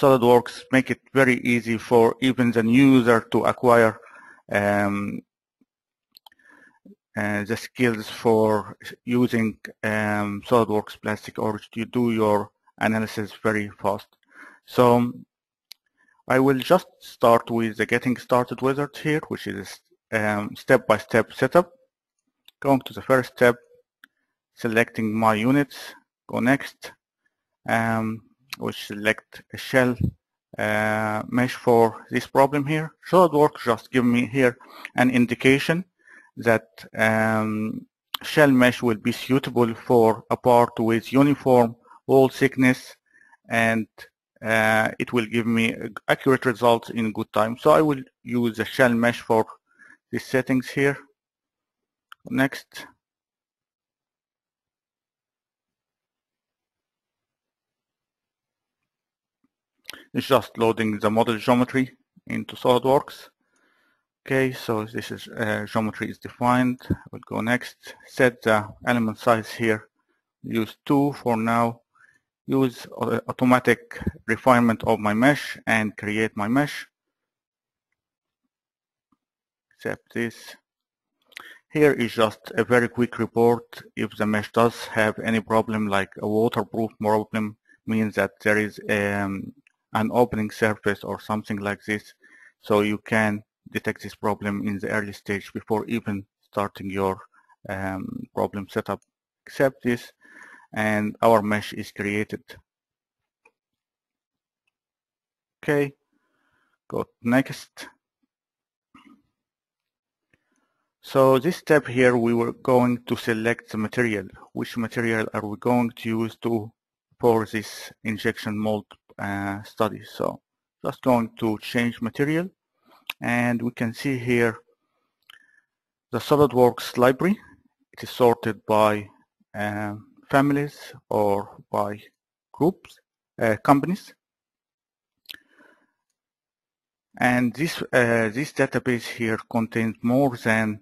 SolidWorks make it very easy for even the new user to acquire the skills for using SolidWorks Plastic, or to do your analysis very fast. So I will just start with the getting started wizard here, which is step-by-step setup. Going to the first step, selecting my units, go next, which select a shell mesh for this problem here. SolidWorks just give me here an indication that shell mesh will be suitable for a part with uniform wall thickness, and it will give me accurate results in good time. So I will use the shell mesh for these settings here. Next. It's just loading the model geometry into SolidWorks. Okay, so this is geometry is defined. We'll go next. Set the element size here. Use 2 for now. Use automatic refinement of my mesh and create my mesh. Accept this. Here is just a very quick report. If the mesh does have any problem, like a waterproof problem, means that there is an opening surface or something like this. So you can detect this problem in the early stage before even starting your problem setup. Accept this, and our mesh is created. Okay, go next. So this step here, we were going to select the material. Which material are we going to use for this injection mold study? So just going to change material, and we can see here the SolidWorks library. It is sorted by families or by groups, companies. And this database here contains more than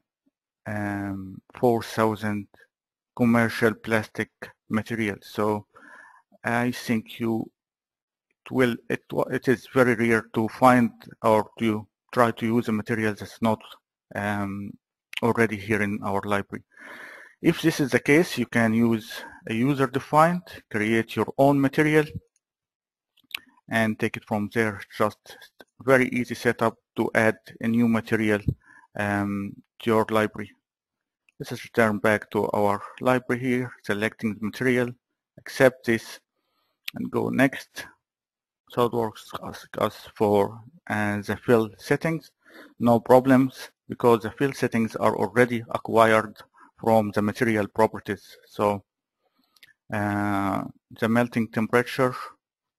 4,000 commercial plastic materials. So I think it is very rare to find or to try to use a material that's not already here in our library. If this is the case, you can use a user-defined, create your own material, and take it from there. Just very easy setup to add a new material to your library. Let's just return back to our library here, selecting the material, accept this, and go next. SolidWorks asks us for the fill settings. No problems, because the fill settings are already acquired from the material properties. So the melting temperature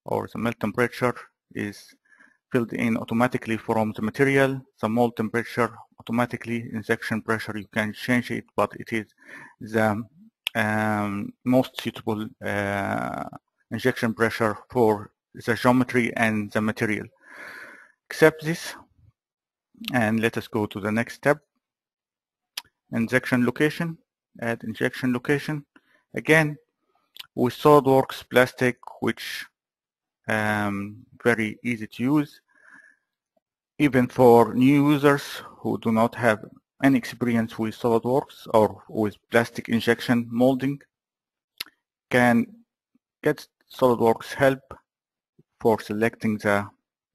or the melt temperature is filled in automatically from the material. The mold temperature automatically. Injection pressure, you can change it, but it is the most suitable injection pressure for the geometry and the material. Accept this, and let us go to the next step. Injection location, add injection location. Again, with SolidWorks Plastic, which very easy to use, even for new users who do not have any experience with SolidWorks or with plastic injection molding, can get SolidWorks help for selecting the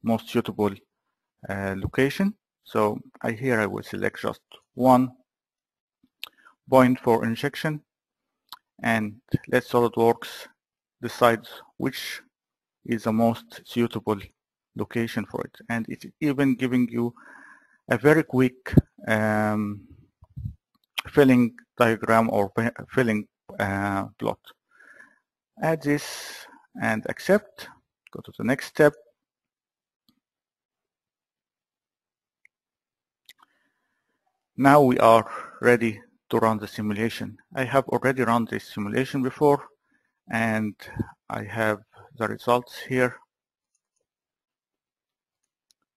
most suitable location. So here I will select just one point for injection, and let SolidWorks decide which is the most suitable location for it. And it's even giving you a very quick filling diagram or filling plot. Add this and accept. Go to the next step. Now we are ready to run the simulation. I have already run this simulation before, and I have the results here.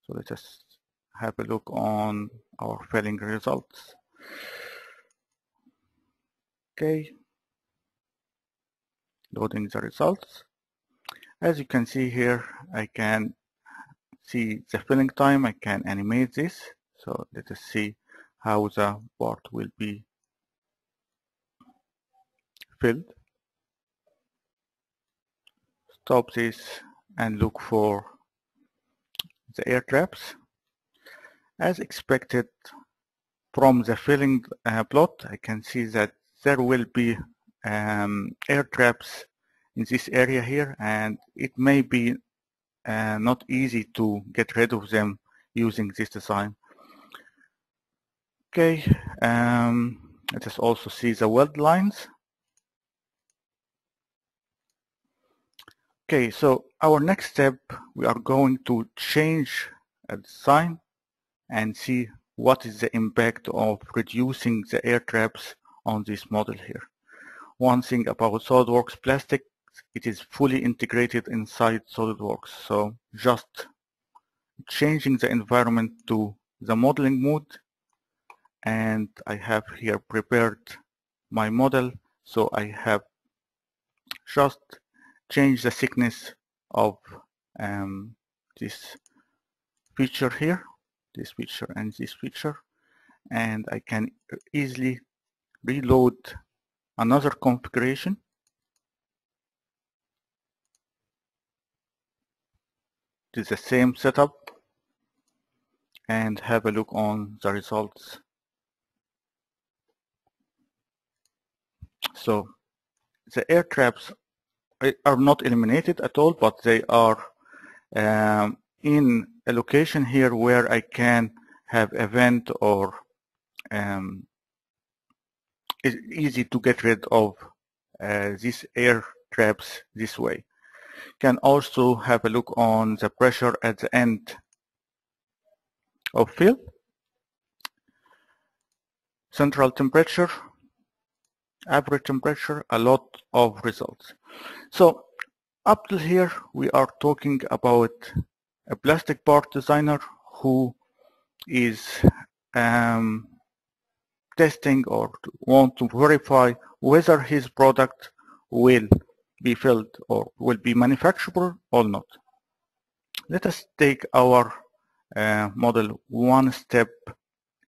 So let us have a look on our filling results. Okay, loading the results. As you can see here, I can see the filling time. I can animate this. So let us see how the part will be filled. Stop this and look for the air traps. As expected from the filling plot, I can see that there will be air traps in this area here, and it may be not easy to get rid of them using this design. Okay, let us also see the weld lines. Okay, so our next step, we are going to change a design and see what is the impact of reducing the air traps on this model here. One thing about SolidWorks Plastics, it is fully integrated inside SolidWorks. So just changing the environment to the modeling mode, and I have here prepared my model. So I have just changed the thickness of this feature here, this feature and this feature, and I can easily reload another configuration to the same setup and have a look on the results. So the air traps are not eliminated at all, but they are in a location here where I can have a vent, or it's easy to get rid of these air traps this way. Can also have a look on the pressure at the end of fill, central temperature, average temperature, a lot of results. So up till here we are talking about a plastic part designer who is testing or want to verify whether his product will be filled or will be manufacturable or not. Let us take our model one step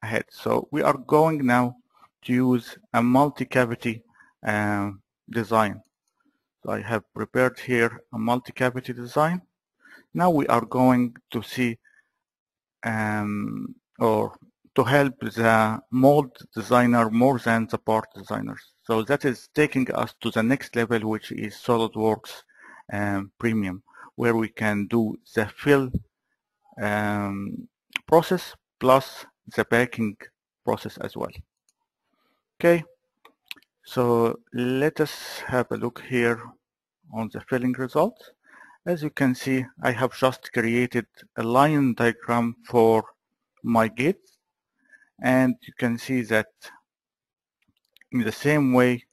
ahead. So we are going now to use a multi-cavity design. So I have prepared here a multi-cavity design. Now we are going to see or to help the mold designer more than the part designers. So that is taking us to the next level, which is SolidWorks Premium, where we can do the fill process plus the packing process as well. Okay, so let us have a look here on the filling results. As you can see, I have just created a line diagram for my gates, and you can see that in the same way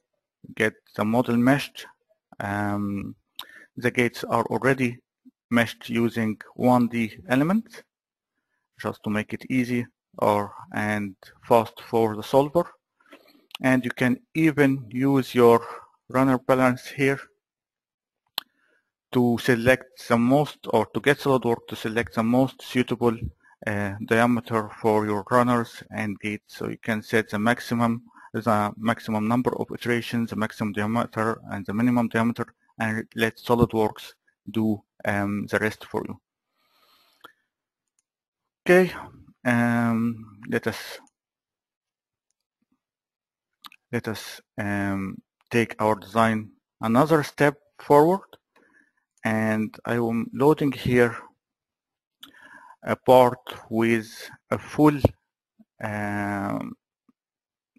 get the model meshed. The gates are already meshed using 1D elements, just to make it easy and fast for the solver. And you can even use your runner balance here to select the most, or to get SolidWorks to select the most suitable diameter for your runners and gates. So you can set the maximum number of iterations, the maximum diameter and the minimum diameter, and let SolidWorks do the rest for you. Okay, let us take our design another step forward, and I am loading here a part with a full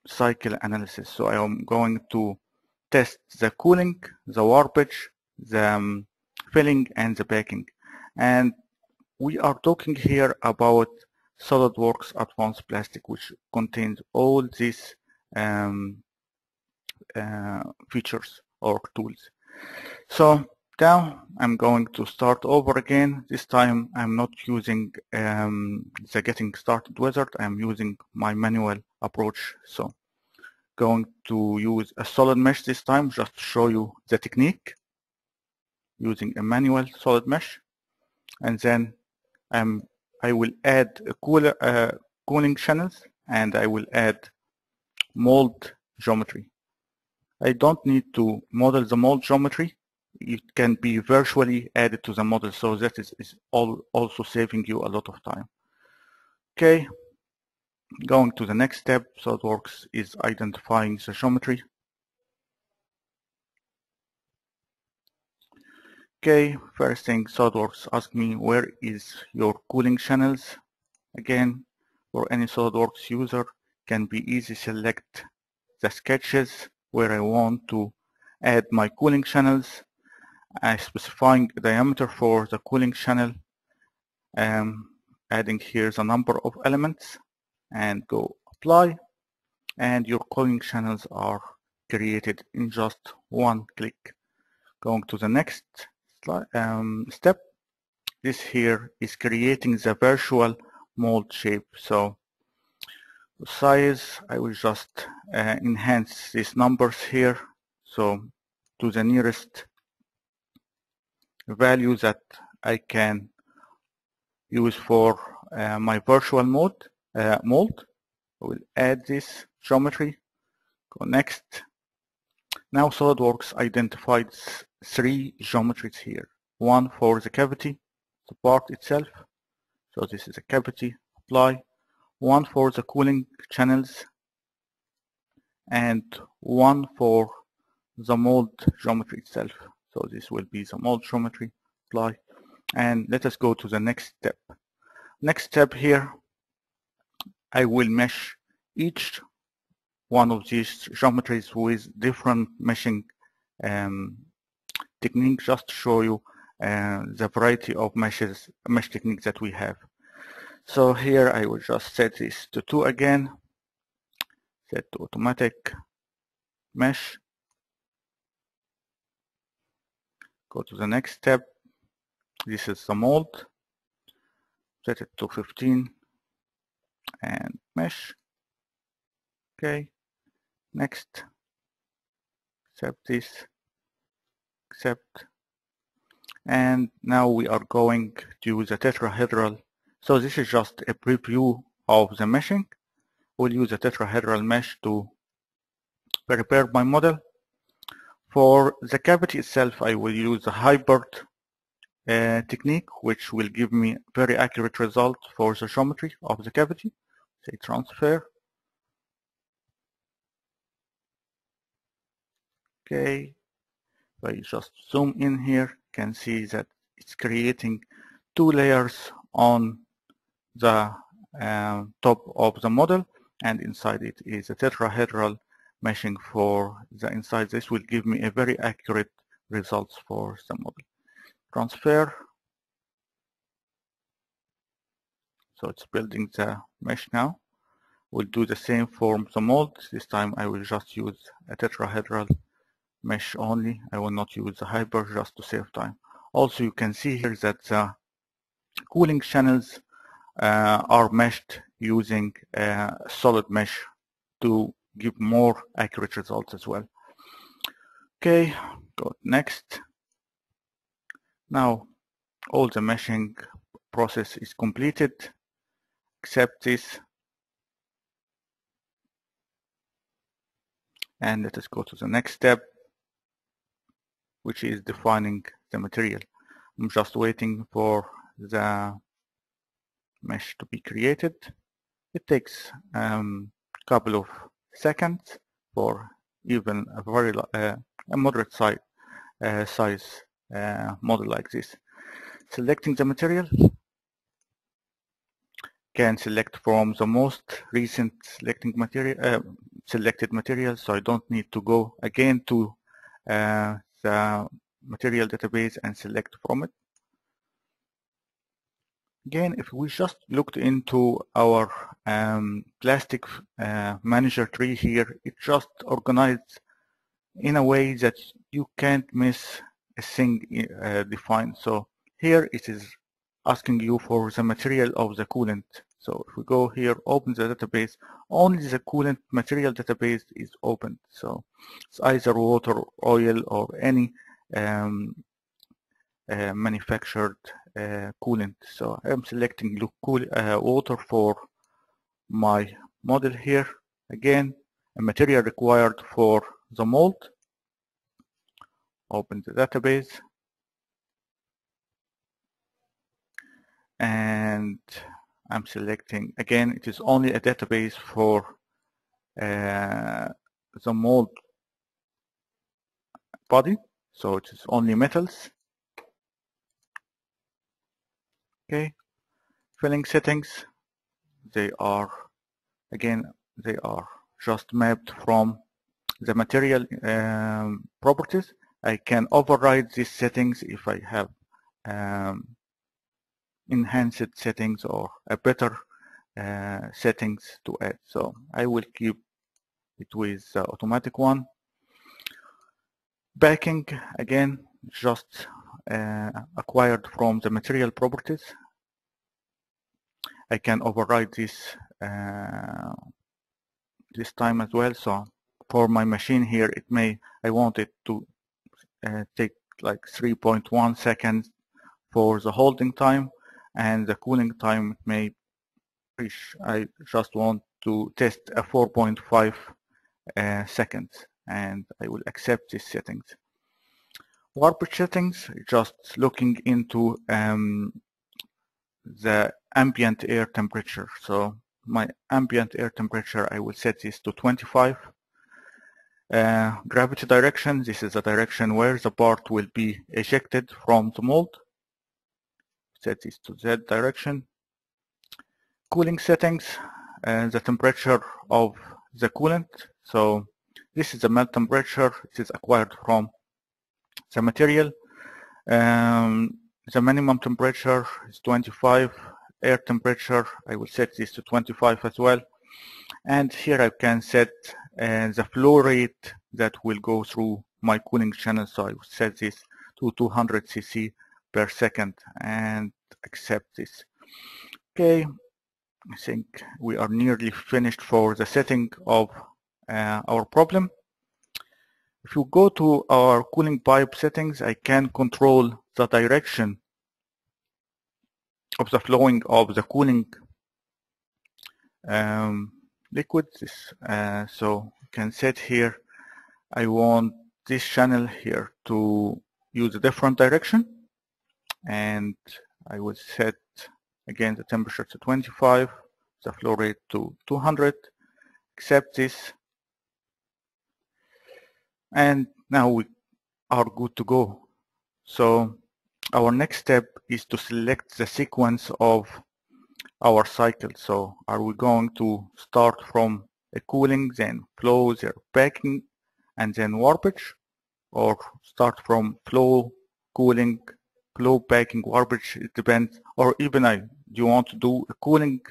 cycle analysis. So I am going to test the cooling, the warpage, the filling, and the packing. And we are talking here about SolidWorks Advanced Plastic, which contains all these features or tools. So now I'm going to start over again. This time I'm not using the getting started wizard. I'm using my manual approach. So going to use a solid mesh this time just to show you the technique. using a manual solid mesh, and then I will add a cooling channels, and I will add mold geometry. I don't need to model the mold geometry. It can be virtually added to the model, so that is also saving you a lot of time. Okay, going to the next step, SolidWorks is identifying the geometry. Okay, first thing, SolidWorks asks me where is your cooling channels. Again, for any SolidWorks user, can be easy select the sketches where I want to add my cooling channels, specifying a diameter for the cooling channel, adding here the number of elements, and go apply, and your cooling channels are created in just one click. Going to the next step, this here is creating the virtual mold shape. So size, I will just enhance these numbers here, so to the nearest value that I can use for my virtual mold. I will add this geometry. Go next. Now SolidWorks identified 3 geometries here. One for the cavity, the part itself. So this is a cavity, apply. One for the cooling channels, and one for the mold geometry itself. So this will be the mold geometry, apply. And let us go to the next step. Next step here, I will mesh each one of these geometries with different meshing techniques, just to show you the variety of mesh techniques that we have. So here I will just set this to 2 again, set to automatic mesh. Go to the next step. This is the mold. Set it to 15 and mesh. Okay. Next. Accept this. Accept. And now we are going to use a tetrahedral. So this is just a preview of the meshing. We'll use a tetrahedral mesh to prepare my model. For the cavity itself, I will use a hybrid technique, which will give me very accurate result for the geometry of the cavity. Say transfer. Okay, if I just zoom in here, you can see that it's creating 2 layers on the top of the model, and inside it is a tetrahedral meshing for the inside. This will give me a very accurate results for the model. Transfer. So it's building the mesh now. We'll do the same for the mold. This time I will just use a tetrahedral mesh only. I will not use the hyper, just to save time. Also, you can see here that the cooling channels are meshed using a solid mesh to give more accurate results as well. Okay, go next. Now all the meshing process is completed. Accept this. And let us go to the next step, which is defining the material. I'm just waiting for the mesh to be created. It takes a couple of seconds for even a very moderate size model like this. Selecting the material, can select from the most recent selected material, so I don't need to go again to the material database and select from it. Again, if we just looked into our plastic manager tree here, it just organized in a way that you can't miss a thing defined. So here it is asking you for the material of the coolant. So if we go here, open the database, only the coolant material database is opened. So it's either water, oil, or any manufactured coolant. So I'm selecting water for my model here. Again, a material required for the mold. Open the database. And I'm selecting, again, it is only a database for the mold body, so it is only metals. Okay, filling settings, they are just mapped from the material properties. I can override these settings if I have enhanced settings or a better settings to add. So I will keep it with the automatic one. Backing, again, just acquired from the material properties. I can override this this time as well. So for my machine here, I want it to take like 3.1 seconds for the holding time, and the cooling time may reach. I just want to test a 4.5 seconds, and I will accept these settings. Warpage settings, just looking into the ambient air temperature. So my ambient air temperature, I will set this to 25. Gravity direction, this is the direction where the part will be ejected from the mold. Set this to Z direction. Cooling settings, the temperature of the coolant. So this is the melt temperature. It is acquired from the material. The minimum temperature is 25. Air temperature, I will set this to 25 as well. And here I can set the flow rate that will go through my cooling channel. So I will set this to 200 cc per second and accept this. Okay, I think we are nearly finished for the setting of our problem. If you go to our cooling pipe settings, I can control the direction of the flowing of the cooling liquids. So you can set here, I want this channel here to use a different direction, and I will set again the temperature to 25, the flow rate to 200, accept this, and now we are good to go. So our next step is to select the sequence of our cycle. So are we going to start from a cooling, then flow, then packing, and then warpage, or start from flow, cooling, flow, packing, warpage? It depends. Or even do you want to do a cooling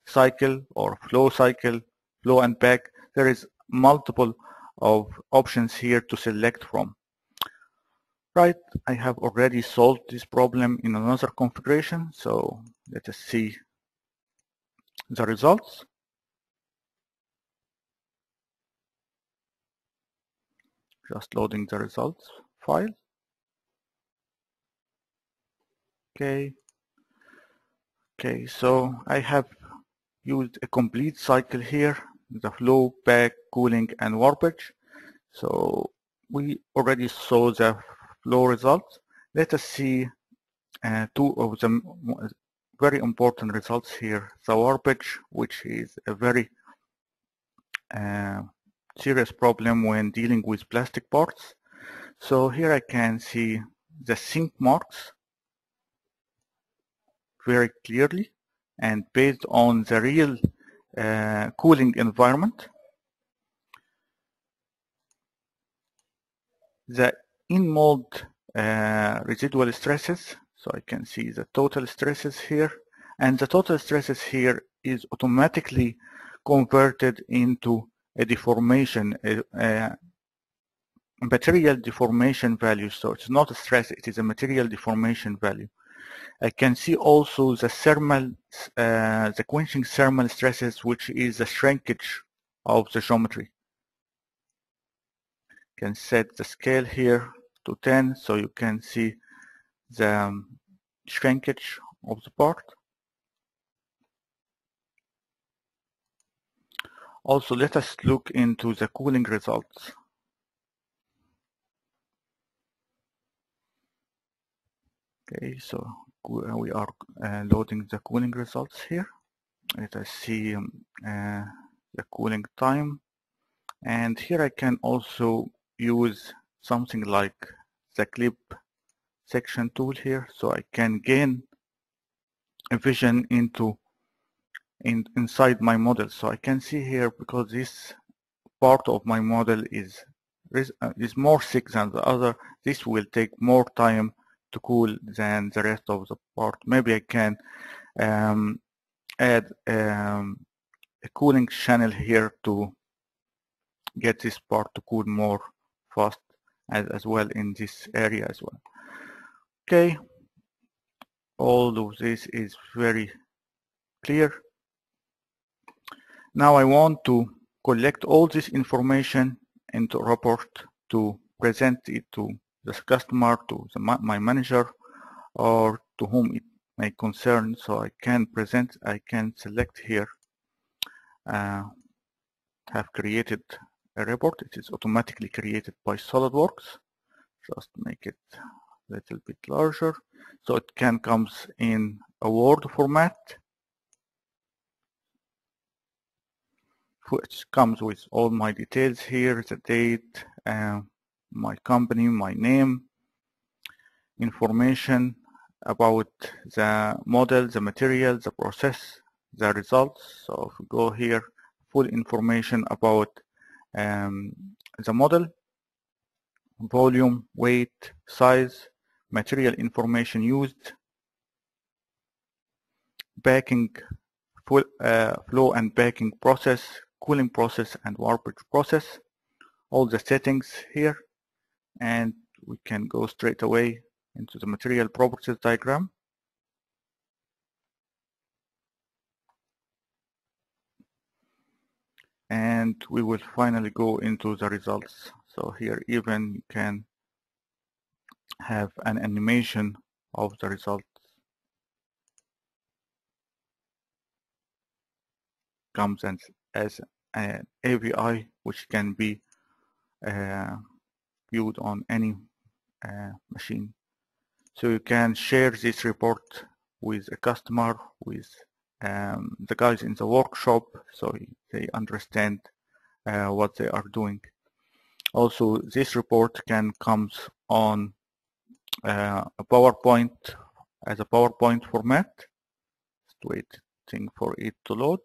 cycle or flow cycle, flow and pack? There is multiple of options here to select from. Right, I have already solved this problem in another configuration, so let us see the results. Just loading the results file. Okay, so I have used a complete cycle here, the flow, pack, cooling, and warpage. So we already saw the flow results. Let us see two of the very important results here. The warpage, which is a very serious problem when dealing with plastic parts. So here I can see the sink marks very clearly, and based on the real cooling environment, the in-mold residual stresses, so I can see the total stresses here, and the total stresses here is automatically converted into a deformation, a material deformation value. So it's not a stress, it is a material deformation value. I can see also the thermal, the quenching thermal stresses, which is the shrinkage of the geometry. You can set the scale here to 10, so you can see the shrinkage of the part. Also, let us look into the cooling results. Okay, so we are loading the cooling results here. Let us see the cooling time, and here I can also use something like the clip section tool here, so I can gain a vision inside my model. So I can see here, because this part of my model is more thick than the other, this will take more time to cool than the rest of the part. Maybe I can add a cooling channel here to get this part to cool more fast as well in this area as well. Okay, all of this is very clear. Now I want to collect all this information into a report to present it to the customer, to my manager, or to whom it may concern. So I can select here, have created a report. It is automatically created by SolidWorks. Just make it a little bit larger. So it comes in a Word format, which comes with all my details here, the date, my company, my name, information about the model, the material, the process, the results. So if we go here, full information about the model, volume, weight, size, material information used, backing, flow and backing process, cooling process and warpage process, all the settings here, and we can go straight away into the material properties diagram. And we will finally go into the results. So here even you can have an animation of the results. Comes as an AVI, which can be viewed on any machine. So you can share this report with a customer, with the guys in the workshop, so they understand what they are doing. Also, this report comes on a PowerPoint, as a PowerPoint format. Just waiting for it to load.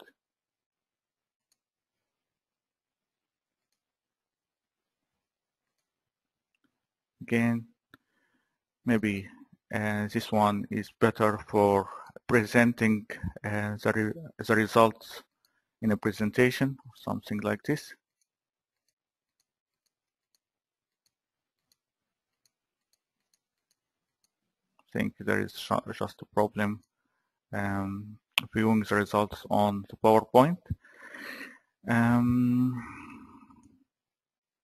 Again, maybe this one is better for presenting the results in a presentation, something like this. I think there is just a problem viewing the results on the PowerPoint.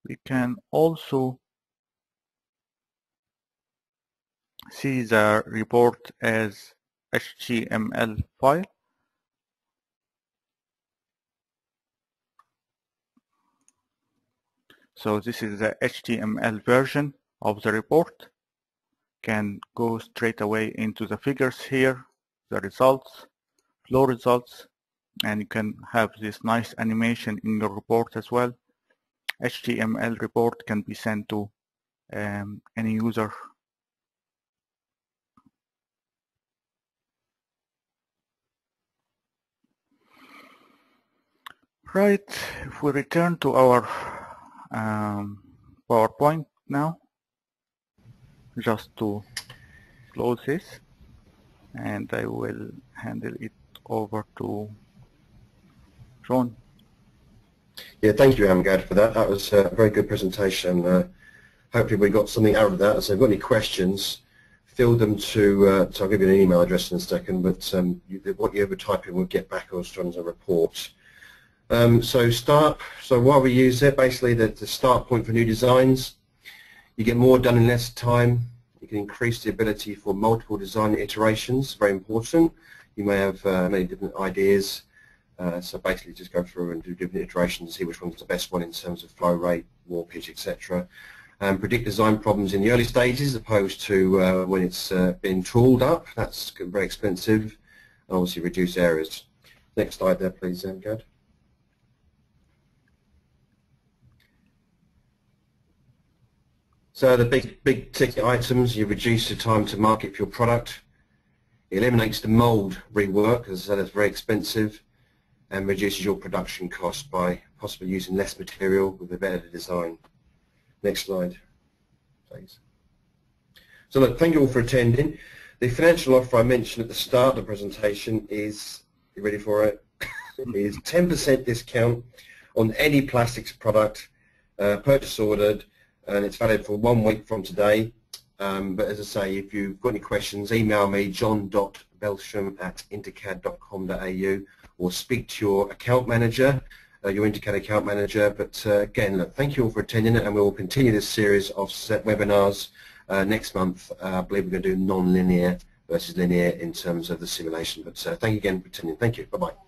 We can also see the report as HTML file. So this is the HTML version of the report. Can go straight away into the figures here, the results, flow results, and you can have this nice animation in your report as well. HTML report can be sent to any user. Right, if we return to our PowerPoint now, just to close this, and I will handle it over to John. Yeah, thank you, Amgad, for that. That was a very good presentation. Hopefully we got something out of that. So if you've got any questions, fill them to, so I'll give you an email address in a second, but what you ever type in will get back as a report. So while we use it, basically the start point for new designs, you get more done in less time, You can increase the ability for multiple design iterations, very important. You may have many different ideas, so basically just go through and do different iterations and see which one's the best one in terms of flow rate, warpage, etc. Predict design problems in the early stages as opposed to when it's been tooled up. That's very expensive. And obviously reduce errors. Next slide there, please, Amgad. So the big ticket items, you reduce the time to market for your product. It eliminates the mold rework, as I said, that's very expensive, and reduces your production cost by possibly using less material with a better design. Next slide, please. So look, thank you all for attending. The financial offer I mentioned at the start of the presentation is, you ready for it? Is 10% discount on any plastics product, purchase ordered, and it's valid for 1 week from today. But as I say, if you've got any questions, email me john.belsham@intercad.com.au or speak to your account manager, your Intercad account manager. But again, look, thank you all for attending it, and we will continue this series of webinars next month. I believe we're going to do non-linear versus linear in terms of the simulation. But thank you again for attending. Thank you. Bye-bye.